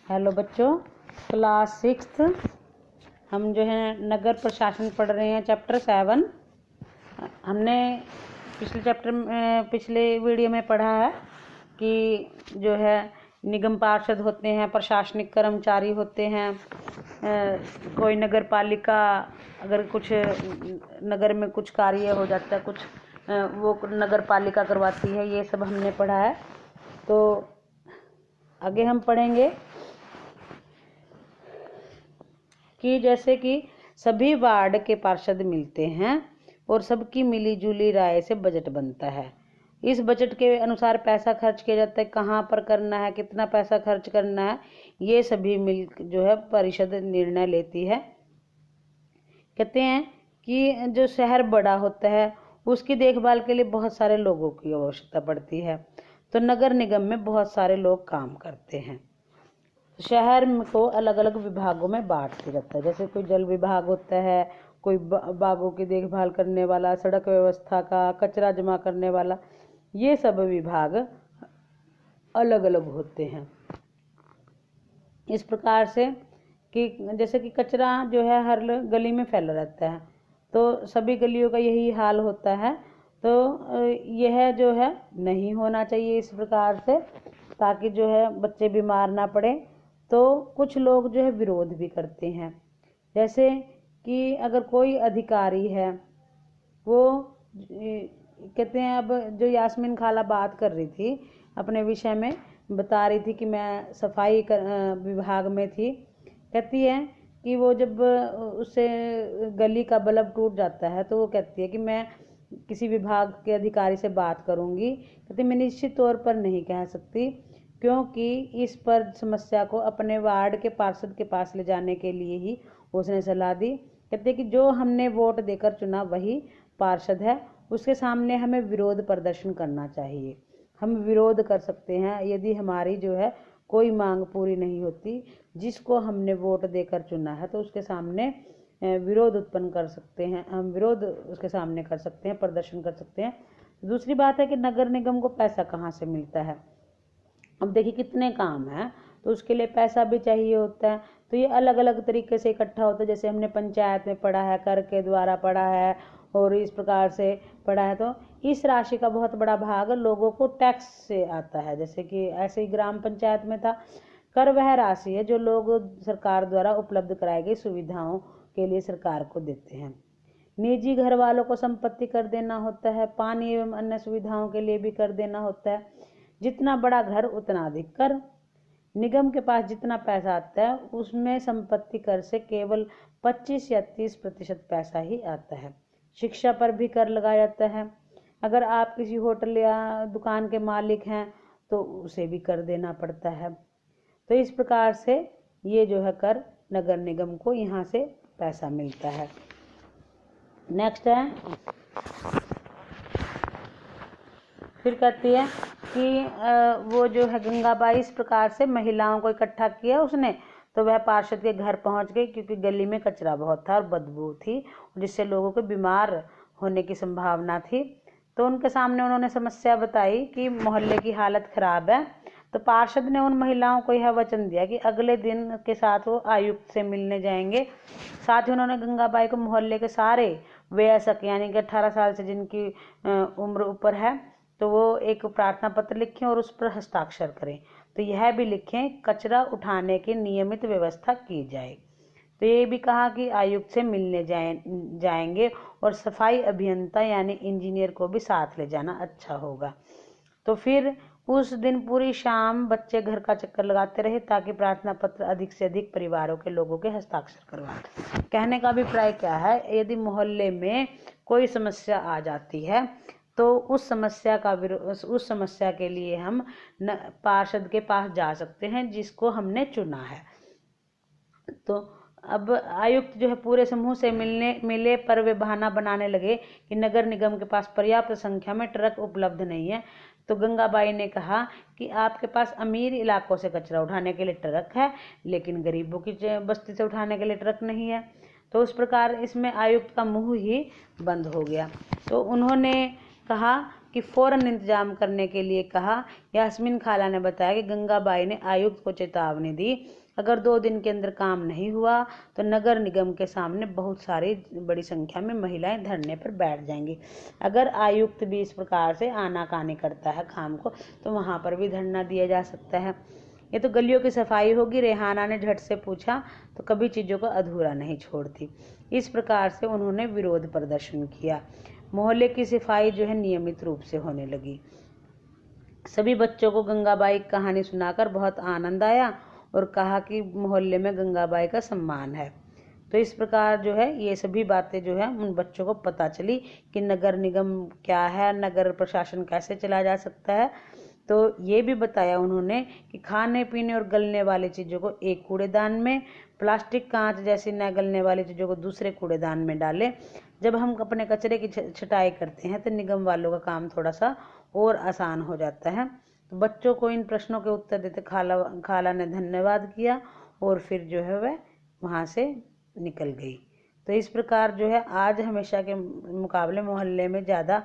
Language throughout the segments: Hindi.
हेलो बच्चों, क्लास 6 हम जो है नगर प्रशासन पढ़ रहे हैं, चैप्टर 7। हमने पिछले वीडियो में पढ़ा है कि जो है निगम पार्षद होते हैं, प्रशासनिक कर्मचारी होते हैं। कोई नगर पालिका अगर कुछ नगर में कुछ कार्य हो जाता है, कुछ वो नगर पालिका करवाती है, ये सब हमने पढ़ा है। तो आगे हम पढ़ेंगे कि जैसे कि सभी वार्ड के पार्षद मिलते हैं और सबकी मिली जुली राय से बजट बनता है। इस बजट के अनुसार पैसा खर्च किया जाता है, कहाँ पर करना है, कितना पैसा खर्च करना है, ये सभी मिल जो है परिषद निर्णय लेती है। कहते हैं कि जो शहर बड़ा होता है उसकी देखभाल के लिए बहुत सारे लोगों की आवश्यकता पड़ती है, तो नगर निगम में बहुत सारे लोग काम करते हैं। शहर को अलग अलग विभागों में बांट दिया जाता है, जैसे कोई जल विभाग होता है, कोई बागों की देखभाल करने वाला, सड़क व्यवस्था का, कचरा जमा करने वाला, ये सब विभाग अलग अलग होते हैं। इस प्रकार से कि जैसे कि कचरा जो है हर गली में फैला रहता है, तो सभी गलियों का यही हाल होता है। तो यह जो है नहीं होना चाहिए इस प्रकार से, ताकि जो है बच्चे बीमार ना पड़े। तो कुछ लोग जो है विरोध भी करते हैं, जैसे कि अगर कोई अधिकारी है वो कहते हैं, अब जो यास्मीन खाला बात कर रही थी अपने विषय में, बता रही थी कि मैं सफाई विभाग में थी। कहती है कि वो जब उससे गली का बल्ब टूट जाता है तो वो कहती है कि मैं किसी विभाग के अधिकारी से बात करूंगी। कहती मैं निश्चित तौर पर नहीं कह सकती, क्योंकि इस पर समस्या को अपने वार्ड के पार्षद के पास ले जाने के लिए ही उसने सलाह दी। कहते कि जो हमने वोट देकर चुना वही पार्षद है, उसके सामने हमें विरोध प्रदर्शन करना चाहिए। हम विरोध कर सकते हैं यदि हमारी जो है कोई मांग पूरी नहीं होती, जिसको हमने वोट देकर चुना है तो उसके सामने विरोध उत्पन्न कर सकते हैं, हम विरोध उसके सामने कर सकते हैं, प्रदर्शन कर सकते हैं। दूसरी बात है कि नगर निगम को पैसा कहाँ से मिलता है। अब देखिए कितने काम हैं, तो उसके लिए पैसा भी चाहिए होता है, तो ये अलग अलग तरीके से इकट्ठा होता है। जैसे हमने पंचायत में पढ़ा है, कर के द्वारा पढ़ा है और इस प्रकार से पढ़ा है। तो इस राशि का बहुत बड़ा भाग लोगों को टैक्स से आता है, जैसे कि ऐसे ही ग्राम पंचायत में था। कर वह राशि है जो लोग सरकार द्वारा उपलब्ध कराई गई सुविधाओं के लिए सरकार को देते हैं। निजी घर वालों को संपत्ति कर देना होता है, पानी एवं अन्य सुविधाओं के लिए भी कर देना होता है। जितना बड़ा घर उतना अधिक कर। निगम के पास जितना पैसा आता है उसमें संपत्ति कर से केवल 25 या 30% पैसा ही आता है। शिक्षा पर भी कर लगाया जाता है। अगर आप किसी होटल या दुकान के मालिक हैं तो उसे भी कर देना पड़ता है। तो इस प्रकार से ये जो है कर नगर निगम को यहाँ से पैसा मिलता है। नेक्स्ट है, फिर कहती है कि वो जो है गंगाबाई इस प्रकार से महिलाओं को इकट्ठा किया उसने, तो वह पार्षद के घर पहुंच गई, क्योंकि गली में कचरा बहुत था और बदबू थी, जिससे लोगों को बीमार होने की संभावना थी। तो उनके सामने उन्होंने समस्या बताई कि मोहल्ले की हालत खराब है। तो पार्षद ने उन महिलाओं को यह वचन दिया कि अगले दिन के साथ वो आयुक्त से मिलने जाएंगे। साथ ही उन्होंने गंगाबाई को मोहल्ले के सारे वयस्क यानी कि 18 साल से जिनकी उम्र ऊपर है, तो वो एक प्रार्थना पत्र लिखें और उस पर हस्ताक्षर करें। तो यह भी लिखें कचरा उठाने की नियमित व्यवस्था की जाए। तो ये भी कहा कि आयुक्त से मिलने जाएंगे और सफाई अभियंता यानी इंजीनियर को भी साथ ले जाना अच्छा होगा। तो फिर उस दिन पूरी शाम बच्चे घर का चक्कर लगाते रहे ताकि प्रार्थना पत्र अधिक से अधिक परिवारों के लोगों के हस्ताक्षर करवाएं। कहने का अभिप्राय क्या है, यदि मोहल्ले में कोई समस्या आ जाती है तो उस समस्या के लिए हम पार्षद के पास जा सकते हैं जिसको हमने चुना है। तो अब आयुक्त जो है पूरे समूह से मिले, पर वे बहाना बनाने लगे कि नगर निगम के पास पर्याप्त संख्या में ट्रक उपलब्ध नहीं है। तो गंगाबाई ने कहा कि आपके पास अमीर इलाकों से कचरा उठाने के लिए ट्रक है, लेकिन गरीबों की बस्ती से उठाने के लिए ट्रक नहीं है। तो उस प्रकार इसमें आयुक्त का मुंह ही बंद हो गया। तो उन्होंने कहा कि फौरन इंतजाम करने के लिए कहा। यास्मीन खाला ने बताया कि गंगाबाई ने आयुक्त को चेतावनी दी, अगर 2 दिन के अंदर काम नहीं हुआ तो नगर निगम के सामने बहुत सारी बड़ी संख्या में महिलाएं धरने पर बैठ जाएंगी। अगर आयुक्त भी इस प्रकार से आनाकानी करता है काम को तो वहां पर भी धरना दिया जा सकता है। ये तो गलियों की सफाई होगी, रेहाना ने झट से पूछा। तो कभी चीज़ों को अधूरा नहीं छोड़ती। इस प्रकार से उन्होंने विरोध प्रदर्शन किया। मोहल्ले की सफाई जो है नियमित रूप से होने लगी। सभी बच्चों को गंगाबाई की कहानी सुनाकर बहुत आनंद आया और कहा कि मोहल्ले में गंगाबाई का सम्मान है। तो इस प्रकार जो है ये सभी बातें जो है उन बच्चों को पता चली कि नगर निगम क्या है, नगर प्रशासन कैसे चला जा सकता है। तो ये भी बताया उन्होंने कि खाने पीने और गलने वाली चीज़ों को एक कूड़ेदान में, प्लास्टिक कांच जैसी न गलने वाली चीज़ों को दूसरे कूड़ेदान में डालें। जब हम अपने कचरे की छटाई करते हैं तो निगम वालों का काम थोड़ा सा और आसान हो जाता है। तो बच्चों को इन प्रश्नों के उत्तर देते खाला ने धन्यवाद किया और फिर जो है वह वहाँ से निकल गई। तो इस प्रकार जो है आज हमेशा के मुकाबले मोहल्ले में ज़्यादा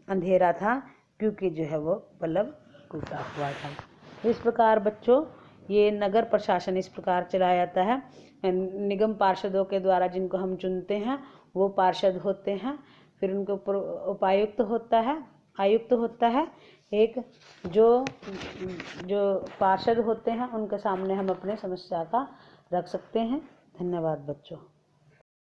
अंधेरा था, क्योंकि जो है वो बल्ब टूटा हुआ था। इस प्रकार बच्चों ये नगर प्रशासन इस प्रकार चलाया जाता है। निगम पार्षदों के द्वारा जिनको हम चुनते हैं वो पार्षद होते हैं। फिर उनके ऊपर उपायुक्त होता है, आयुक्त होता है। एक जो पार्षद होते हैं उनके सामने हम अपने समस्या का रख सकते हैं। धन्यवाद बच्चों।